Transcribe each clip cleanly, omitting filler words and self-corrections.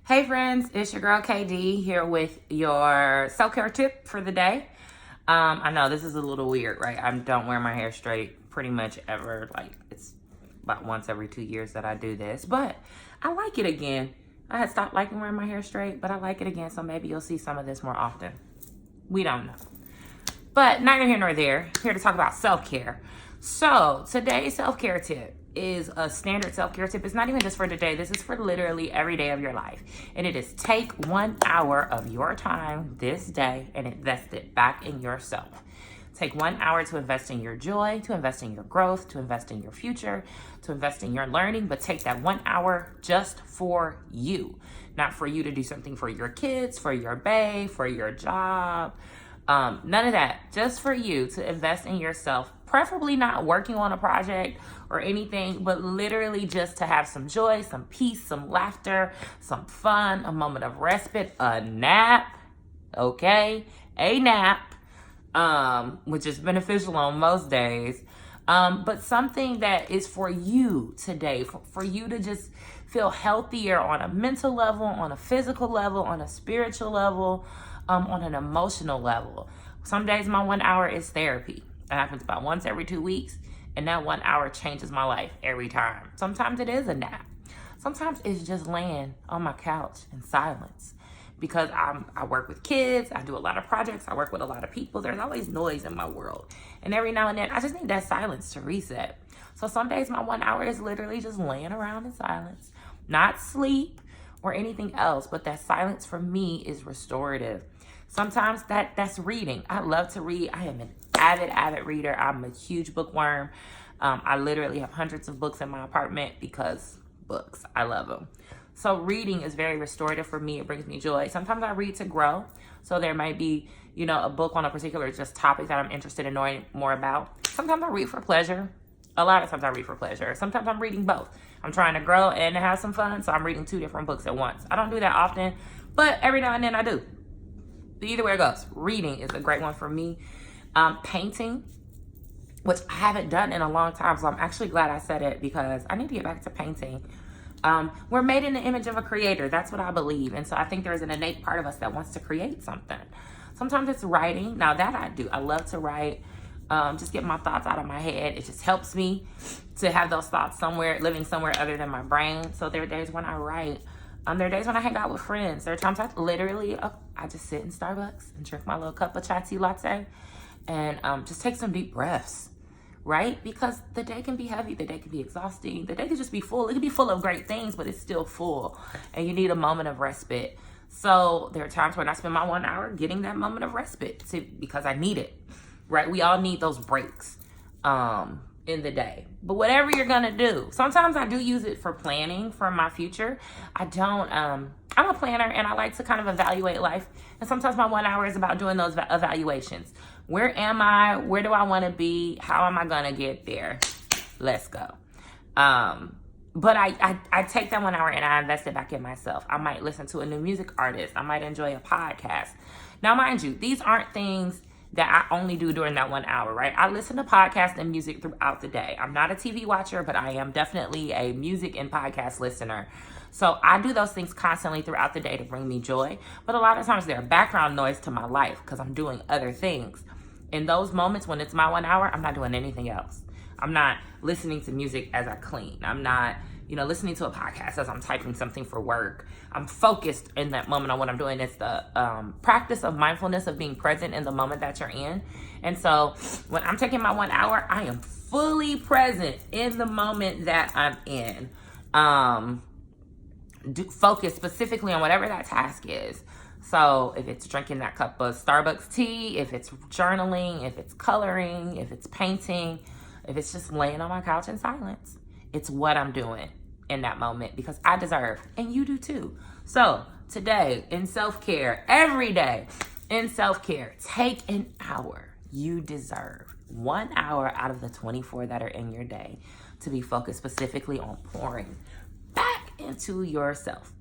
Hey friends, it's your girl KD here with your self-care tip for the day. I know this is a little weird, right? I don't wear my hair straight pretty much ever. Like, it's about once every 2 years that I do this, but I like it again. I had stopped liking wearing my hair straight, but I like it again, so maybe you'll see some of this more often. We don't know. But neither here nor there. Here to talk about self-care. So today's self-care tip is a standard self-care tip. It's not even just for today. This is for literally every day of your life. And it is take 1 hour of your time this day and invest it back in yourself. Take 1 hour to invest in your joy, to invest in your growth, to invest in your future, to invest in your learning, but take that 1 hour just for you. Not for you to do something for your kids, for your bae, for your job. None of that. Just for you to invest in yourself, preferably not working on a project or anything, but literally just to have some joy, some peace, some laughter, some fun, a moment of respite, a nap, okay? A nap, which is beneficial on most days, but something that is for you today, for you to just feel healthier on a mental level, on a physical level, on a spiritual level, on an emotional level. Some days my 1 hour is therapy. It happens about once every 2 weeks, and that 1 hour changes my life every time. Sometimes it is a nap. Sometimes it's just laying on my couch in silence because I work with kids, I do a lot of projects, I work with a lot of people. There's always noise in my world. And every now and then, I just need that silence to reset. So some days my 1 hour is literally just laying around in silence, not sleep or anything else, but that silence for me is restorative. Sometimes that's reading. I love to read. I am an avid reader. I'm a huge bookworm. I literally have hundreds of books in my apartment because books, I love them. So reading is very restorative for me. It brings me joy. Sometimes I read to grow. So there might be, a book on a particular just topic that I'm interested in knowing more about. Sometimes I read for pleasure. A lot of times I read for pleasure. Sometimes I'm reading both. I'm trying to grow and to have some fun, so I'm reading 2 different books at once. I don't do that often, but every now and then I do. Either way it goes, reading is a great one for me. Painting, which I haven't done in a long time, so I'm actually glad I said it because I need to get back to painting. We're made in the image of a creator. That's what I believe. And so I think there's an innate part of us that wants to create something. Sometimes it's writing. Now that I do. I love to write. Just get my thoughts out of my head. It just helps me to have those thoughts living somewhere other than my brain. So there are days when I write. There are days when I hang out with friends. There are times I just sit in Starbucks and drink my little cup of chai tea latte and just take some deep breaths, right? Because the day can be heavy. The day can be exhausting. The day can just be full. It can be full of great things, but it's still full. And you need a moment of respite. So there are times when I spend my 1 hour getting that moment of respite because I need it. Right? We all need those breaks in the day. But whatever you're going to do, sometimes I do use it for planning for my future. I'm a planner and I like to kind of evaluate life. And sometimes my 1 hour is about doing those evaluations. Where am I? Where do I want to be? How am I going to get there? Let's go. But I take that 1 hour and I invest it back in myself. I might listen to a new music artist. I might enjoy a podcast. Now, mind you, these aren't things that I only do during that 1 hour, right? I listen to podcasts and music throughout the day. I'm not a TV watcher, but I am definitely a music and podcast listener. So I do those things constantly throughout the day to bring me joy. But a lot of times they're background noise to my life because I'm doing other things. In those moments when it's my 1 hour, I'm not doing anything else. I'm not listening to music as I clean. I'm not, listening to a podcast as I'm typing something for work. I'm focused in that moment on what I'm doing. It's the practice of mindfulness, of being present in the moment that you're in. And so when I'm taking my 1 hour, I am fully present in the moment that I'm in. Focus specifically on whatever that task is. So if it's drinking that cup of Starbucks tea, if it's journaling, if it's coloring, if it's painting, if it's just laying on my couch in silence, it's what I'm doing in that moment because I deserve, and you do too. So today in self-care, every day in self-care, take an hour. You deserve 1 hour out of the 24 that are in your day to be focused specifically on pouring back into yourself.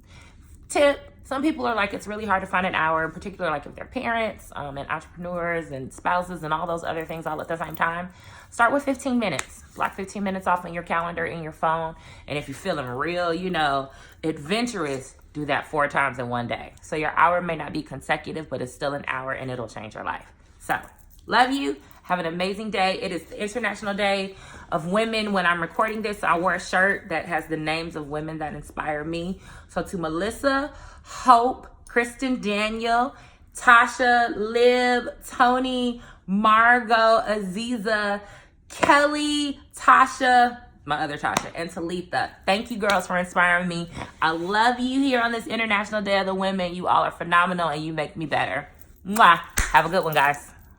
tip. Some people are like, it's really hard to find an hour, particularly like if they're parents and entrepreneurs and spouses and all those other things all at the same time. Start with 15 minutes. Block 15 minutes off on your calendar, in your phone. And if you're feeling real, adventurous, do that 4 times in one day. So your hour may not be consecutive, but it's still an hour and it'll change your life. So, love you. Have an amazing day. It is the International Day of Women. When I'm recording this, I wore a shirt that has the names of women that inspire me. So to Melissa, Hope, Kristen, Daniel, Tasha, Lib, Tony, Margot, Aziza, Kelly, Tasha, my other Tasha, and Talitha. Thank you, girls, for inspiring me. I love you here on this International Day of the Women. You all are phenomenal and you make me better. Mwah. Have a good one, guys.